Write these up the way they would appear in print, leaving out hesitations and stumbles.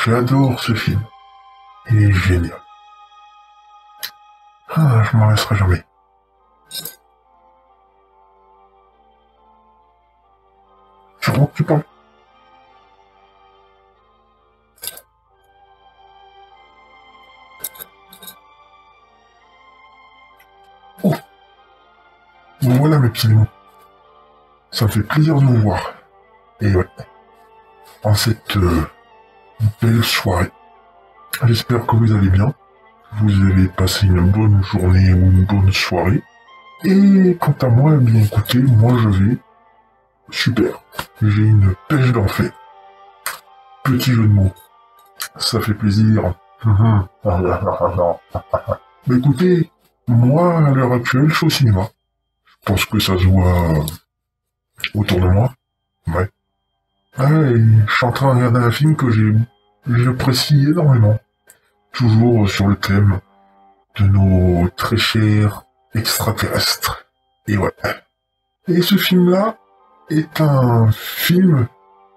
J'adore ce film. Il est génial. Ah, je m'en laisserai jamais. C'est bon, tu parles. Oh, bon, voilà mes petits loups. Ça me fait plaisir de vous voir. Et ouais, en cette belle soirée, j'espère que vous allez bien. Vous avez passé une bonne journée ou une bonne soirée. Et quant à moi, eh bien écoutez, moi je vais super. J'ai une pêche d'enfer. Petit jeu de mots. Ça fait plaisir. Mais écoutez, moi à l'heure actuelle, je suis au cinéma. Je pense que ça se voit autour de moi. Ouais. Ah, et je suis en train de regarder un film que j'apprécie énormément. Toujours sur le thème de nos très chers extraterrestres. Et ouais. Et ce film-là est un film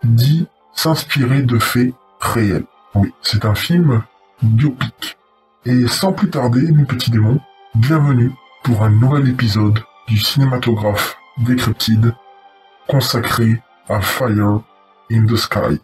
dit s'inspirer de faits réels. Oui, c'est un film biopic. Et sans plus tarder, mes petits démons, bienvenue pour un nouvel épisode du cinématographe Decrypted consacré à Fire in the Sky.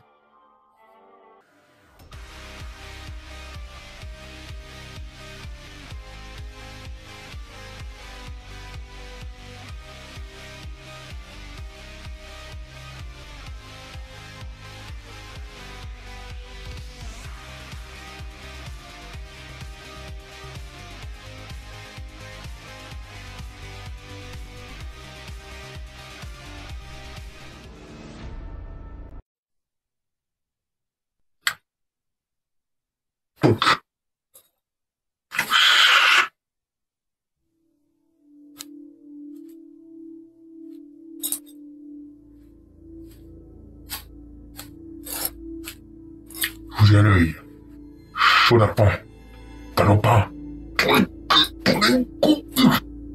Donc, vous avez l'œil, chaud lapin, talopin.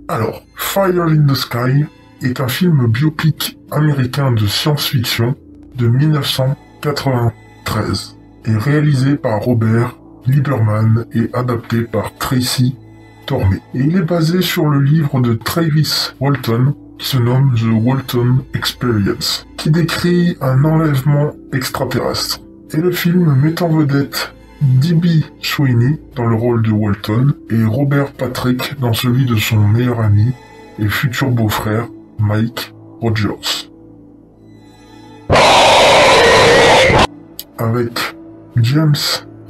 Alors, Fire in the Sky est un film biopic américain de science-fiction de 1993 et réalisé par Robert Lieberman et adapté par Tracy Tormé. Et il est basé sur le livre de Travis Walton qui se nomme The Walton Experience, qui décrit un enlèvement extraterrestre. Et le film met en vedette D.B. Sweeney dans le rôle de Walton et Robert Patrick dans celui de son meilleur ami et futur beau-frère Mike Rogers. Avec James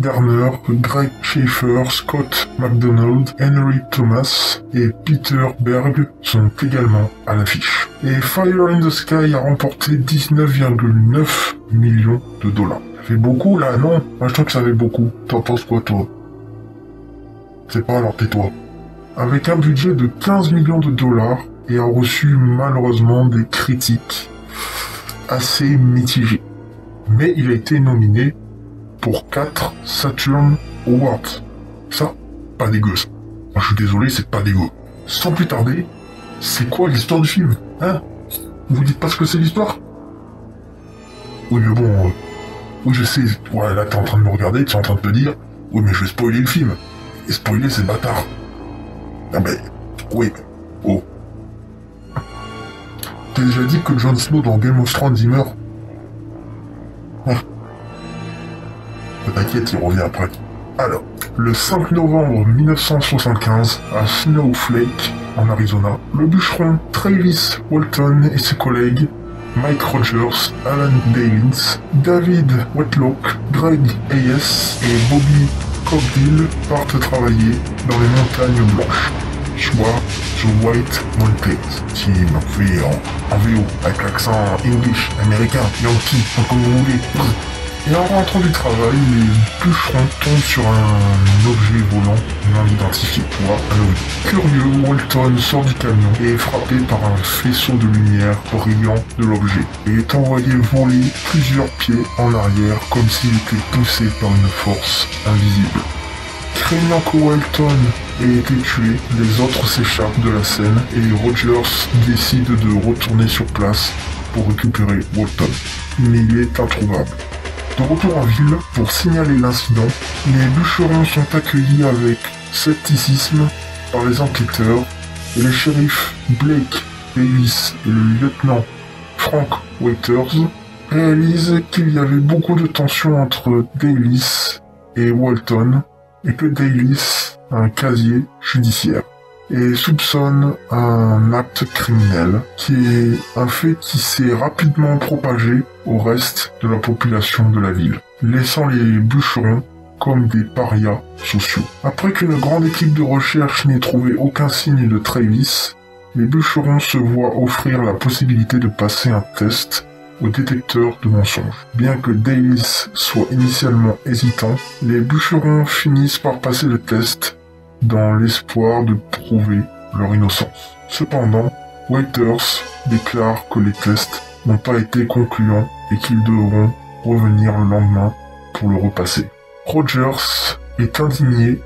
Garner, Greg Schaefer, Scott McDonald, Henry Thomas et Peter Berg sont également à l'affiche. Et Fire in the Sky a remporté 19,9 millions de dollars. Ça fait beaucoup là, non? Moi je trouve que ça fait beaucoup. T'en penses quoi toi? C'est pas, alors tais-toi. Avec un budget de 15 millions de dollars et a reçu malheureusement des critiques assez mitigées. Mais il a été nominé pour 4 Saturn Awards. Ça, pas dégueu ça. Moi, je suis désolé, c'est pas dégueu. Sans plus tarder, c'est quoi l'histoire du film? Hein? Vous dites pas ce que c'est l'histoire? Oui mais bon, oui je sais, ouais là t'es en train de me regarder, tu es en train de te dire, oui mais je vais spoiler le film. Et spoiler c'est bâtard. Ah mais, oui, oh. T'as déjà dit que Jon Snow dans Game of Thrones il meurt? Ouais. T'inquiète, il revient après. Alors, le 5 novembre 1975, à Snowflake, en Arizona, le bûcheron Travis Walton et ses collègues Mike Rogers, Alan Dalins, David Whitlock, Greg Hayes et Bobby Cogdill partent travailler dans les montagnes blanches, soit The White Mountains, qui m'en fait en VO, avec l'accent English, américain, yankee, comme vous voulez. Et en rentrant du travail, les bûcherons tombent sur un objet volant non identifié. Curieux, Walton sort du camion et est frappé par un faisceau de lumière brillant de l'objet et est envoyé voler plusieurs pieds en arrière comme s'il était poussé par une force invisible. Craignant que Walton ait été tué, les autres s'échappent de la scène et Rogers décide de retourner sur place pour récupérer Walton. Mais il est introuvable. De retour en ville pour signaler l'incident, les bûcherons sont accueillis avec scepticisme par les enquêteurs et les shérifs Blake Davis et le lieutenant Frank Waiters réalisent qu'il y avait beaucoup de tension entre Davis et Walton et que Davis a un casier judiciaire et soupçonne un acte criminel qui est un fait qui s'est rapidement propagé au reste de la population de la ville, laissant les bûcherons comme des parias sociaux. Après qu'une grande équipe de recherche n'ait trouvé aucun signe de Travis, les bûcherons se voient offrir la possibilité de passer un test au détecteur de mensonges. Bien que Davis soit initialement hésitant, les bûcherons finissent par passer le test dans l'espoir de prouver leur innocence. Cependant, Waiters déclare que les tests n'ont pas été concluants et qu'ils devront revenir le lendemain pour le repasser. Rogers est indigné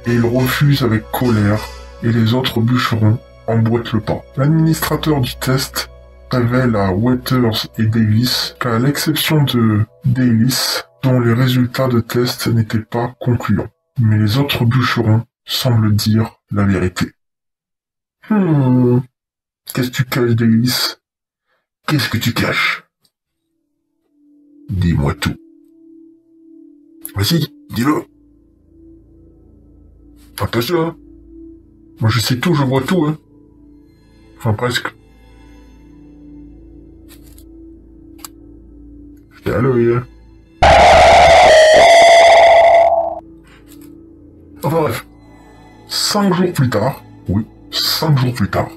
et il refuse avec colère et les autres bûcherons emboîtent le pas. L'administrateur du test révèle à Waiters et Davis qu'à l'exception de Davis, dont les résultats de test n'étaient pas concluants. Mais les autres bûcherons semblent dire la vérité. Qu'est-ce que tu caches, Davis? Qu'est-ce que tu caches? Dis-moi tout. Vas-y, dis-le. Attention, hein. Moi je sais tout, je vois tout, hein. Enfin presque. J'étais à l'œil, hein. Enfin bref. 5 jours plus tard, oui, 5 jours plus tard,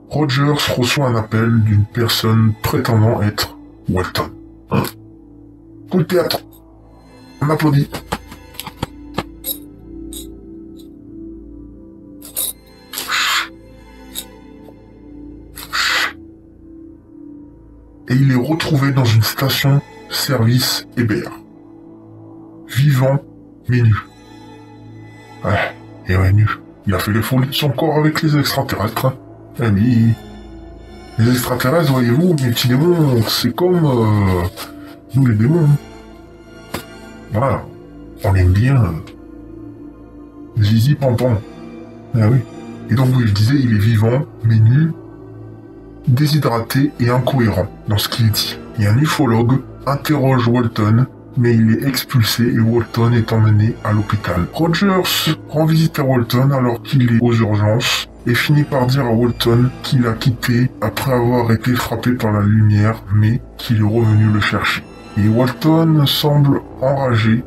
Rogers reçoit un appel d'une personne prétendant être Walton. Coup de théâtre. On applaudit. Et il est retrouvé dans une station-service Hébert. Vivant, mais nu. Ouais, et ouais, nu. Il a fait les folies de son corps avec les extraterrestres. Hein. Eh oui. Les extraterrestres, voyez-vous, mes petits démons, c'est comme nous les démons. Voilà. On aime bien. Zizi Pampan. Ah oui. Et donc, oui, je disais, il est vivant, mais nu, déshydraté et incohérent dans ce qu'il dit. Et un ufologue interroge Walton, mais il est expulsé et Walton est emmené à l'hôpital. Rogers rend visite à Walton alors qu'il est aux urgences et finit par dire à Walton qu'il a quitté après avoir été frappé par la lumière, mais qu'il est revenu le chercher. Et Walton semble enragé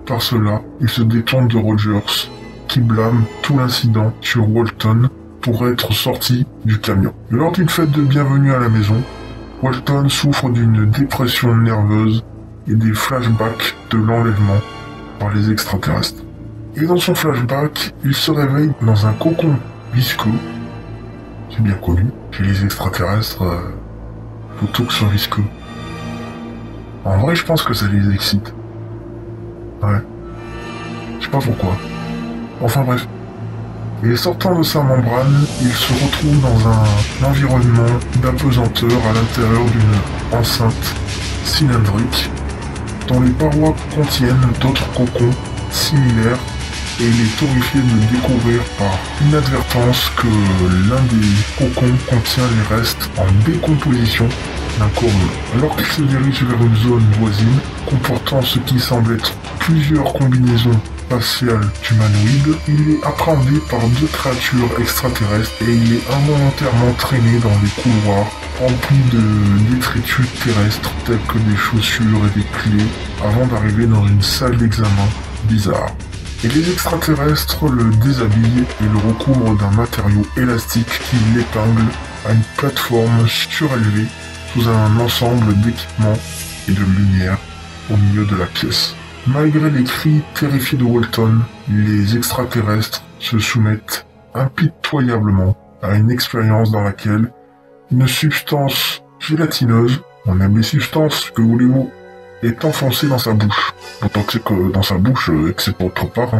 par cela et se détourne de Rogers, qui blâme tout l'incident sur Walton pour être sorti du camion. Lors d'une fête de bienvenue à la maison, Walton souffre d'une dépression nerveuse et des flashbacks de l'enlèvement par les extraterrestres. Et dans son flashback, il se réveille dans un cocon visqueux. C'est bien connu, chez les extraterrestres, plutôt que sur visqueux. En vrai, je pense que ça les excite. Ouais. Je sais pas pourquoi. Enfin bref. Et sortant de sa membrane, il se retrouve dans un environnement d'apesanteur à l'intérieur d'une enceinte cylindrique dont les parois contiennent d'autres cocons similaires et il est horrifié de découvrir par inadvertance que l'un des cocons contient les restes en décomposition d'un corps humain. Alors qu'il se dirige vers une zone voisine comportant ce qui semble être plusieurs combinaisons spatiales humanoïdes, il est appréhendé par 2 créatures extraterrestres et il est involontairement traîné dans des couloirs remplis de détritus terrestres tels que des chaussures et des clés avant d'arriver dans une salle d'examen bizarre. Et les extraterrestres le déshabillent et le recouvrent d'un matériau élastique qui l'épingle à une plateforme surélevée sous un ensemble d'équipements et de lumière au milieu de la pièce. Malgré les cris terrifiés de Walton, les extraterrestres se soumettent impitoyablement à une expérience dans laquelle une substance gélatineuse, on aime les substances, que voulez-vous, est enfoncée dans sa bouche. Autant que c'est que dans sa bouche et que c'est pas autre part.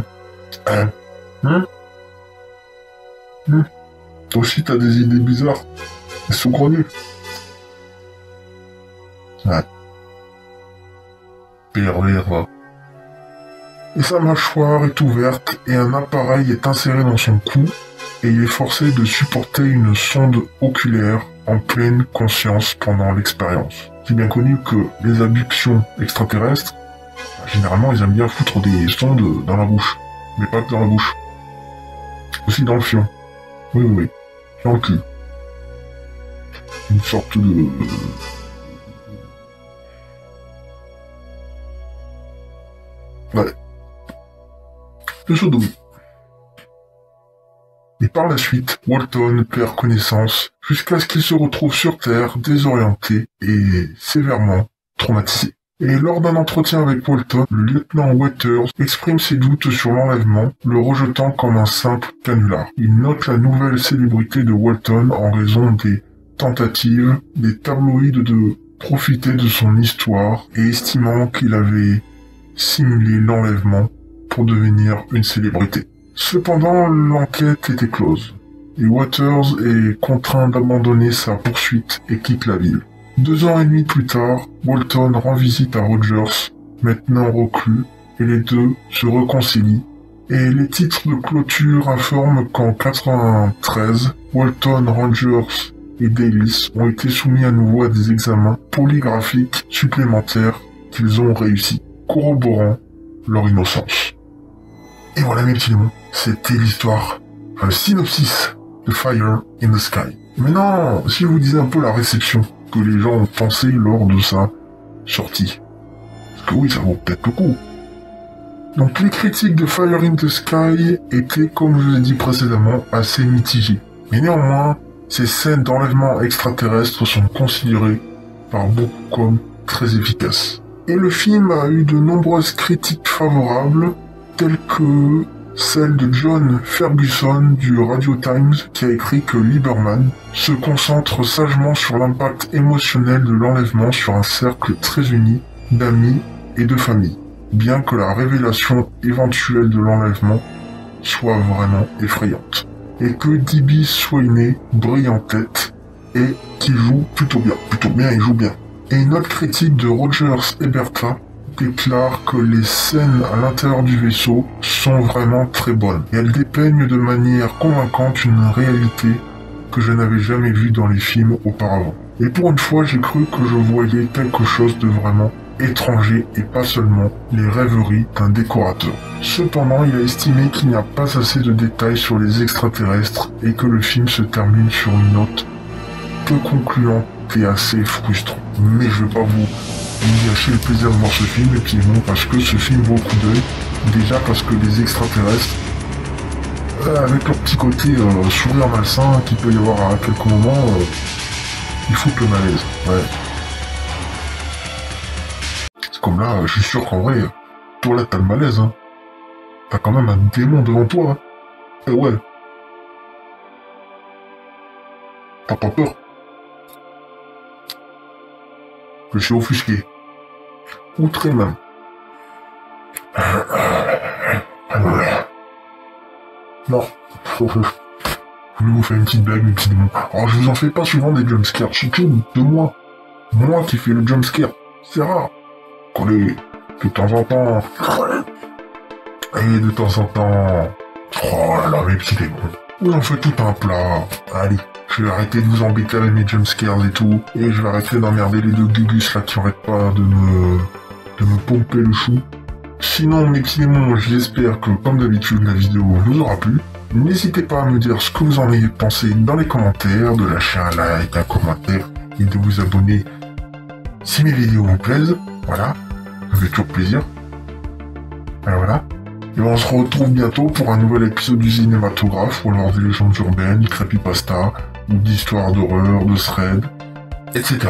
Toi aussi t'as des idées bizarres et saugrenues. Ouais. pervers va. Et sa mâchoire est ouverte et un appareil est inséré dans son cou et il est forcé de supporter une sonde oculaire en pleine conscience pendant l'expérience. C'est bien connu que les abductions extraterrestres, généralement ils aiment bien foutre des sondes dans la bouche. Mais pas que dans la bouche. Aussi dans le fion. Oui. Dans le cul. Une sorte de... Ouais. De sodomie. Et par la suite, Walton perd connaissance jusqu'à ce qu'il se retrouve sur Terre désorienté et sévèrement traumatisé. Et lors d'un entretien avec Walton, le lieutenant Waters exprime ses doutes sur l'enlèvement, le rejetant comme un simple canular. Il note la nouvelle célébrité de Walton en raison des tentatives des tabloïds de profiter de son histoire et estimant qu'il avait simulé l'enlèvement pour devenir une célébrité. Cependant, l'enquête était close, et Waters est contraint d'abandonner sa poursuite et quitte la ville. 2 ans et demi plus tard, Walton rend visite à Rogers, maintenant reclus, et les deux se réconcilient, et les titres de clôture informent qu'en 93, Walton, Rogers et Davis ont été soumis à nouveau à des examens polygraphiques supplémentaires qu'ils ont réussi, corroborant leur innocence. Et voilà mes petits démons, c'était l'histoire, le synopsis de Fire in the Sky. Maintenant, si je vous disais un peu la réception que les gens ont pensé lors de sa sortie. Parce que oui, ça vaut peut-être le coup. Donc les critiques de Fire in the Sky étaient, comme je vous ai dit précédemment, assez mitigées. Mais néanmoins, ces scènes d'enlèvement extraterrestre sont considérées par beaucoup comme très efficaces. Et le film a eu de nombreuses critiques favorables, telles que celle de John Ferguson du Radio Times qui a écrit que Lieberman se concentre sagement sur l'impact émotionnel de l'enlèvement sur un cercle très uni d'amis et de famille, bien que la révélation éventuelle de l'enlèvement soit vraiment effrayante. Et que D.B. Sweeney brille en tête et qu'il joue plutôt bien, il joue bien. Et une autre critique de Rogers Eberta déclare que les scènes à l'intérieur du vaisseau sont vraiment très bonnes. Et elles dépeignent de manière convaincante une réalité que je n'avais jamais vue dans les films auparavant. Et pour une fois, j'ai cru que je voyais quelque chose de vraiment étranger et pas seulement les rêveries d'un décorateur. Cependant, il a estimé qu'il n'y a pas assez de détails sur les extraterrestres et que le film se termine sur une note peu concluante et assez frustrante. Mais je vais pas vous gâcher le plaisir de voir ce film, et puis bon, parce que ce film vaut le coup d'œil. Déjà parce que les extraterrestres, avec leur petit côté sourire malsain qu'il peut y avoir à quelques moments, il faut le malaise. Ouais. C'est comme là, je suis sûr qu'en vrai, toi là t'as le malaise, hein. T'as quand même un démon devant toi, hein. Et ouais. T'as pas peur? Je suis offusqué. Outré même. Non. Je vous fais une petite blague, mes petits démons. Alors je vous en fais pas souvent des jumpscares, surtout de moi. Moi qui fais le jumpscare. C'est rare. Collez, de temps en temps. Et de temps en temps. Oh là là, mes petits démons. Vous en faites tout un plat. Allez. Je vais arrêter de vous embêter avec mes jumpscares et tout, et je vais arrêter d'emmerder les deux gugus là qui arrêtent pas de me pomper le chou. Sinon, mes petits démons, j'espère que, comme d'habitude, la vidéo vous aura plu. N'hésitez pas à me dire ce que vous en avez pensé dans les commentaires, de lâcher un like, un commentaire, et de vous abonner si mes vidéos vous plaisent. Voilà, ça fait toujours plaisir. Alors voilà. Et on se retrouve bientôt pour un nouvel épisode du cinématographe, ou alors des légendes urbaines, creepypasta, ou d'histoires d'horreur, de thread, etc.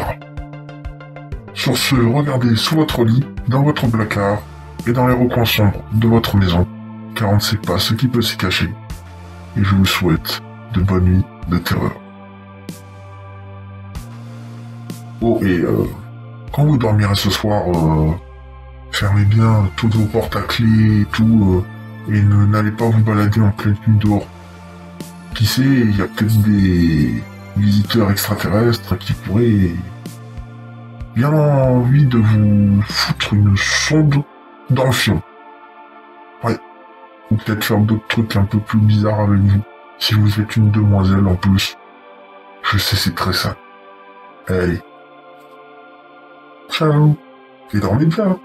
Sur ce, regardez sous votre lit, dans votre placard, et dans les recoins sombres de votre maison, car on ne sait pas ce qui peut s'y cacher. Et je vous souhaite de bonnes nuits de terreur. Oh, et quand vous dormirez ce soir, fermez bien toutes vos portes à clé et tout, et n'allez pas vous balader en pleine nuit dehors. Qui sait, il y a peut-être des visiteurs extraterrestres qui pourraient bien envie de vous foutre une sonde dans le fion. Ouais. Ou peut-être faire d'autres trucs un peu plus bizarres avec vous. Si vous êtes une demoiselle en plus. Je sais, c'est très ça. Allez. Ciao. Et dormez bien.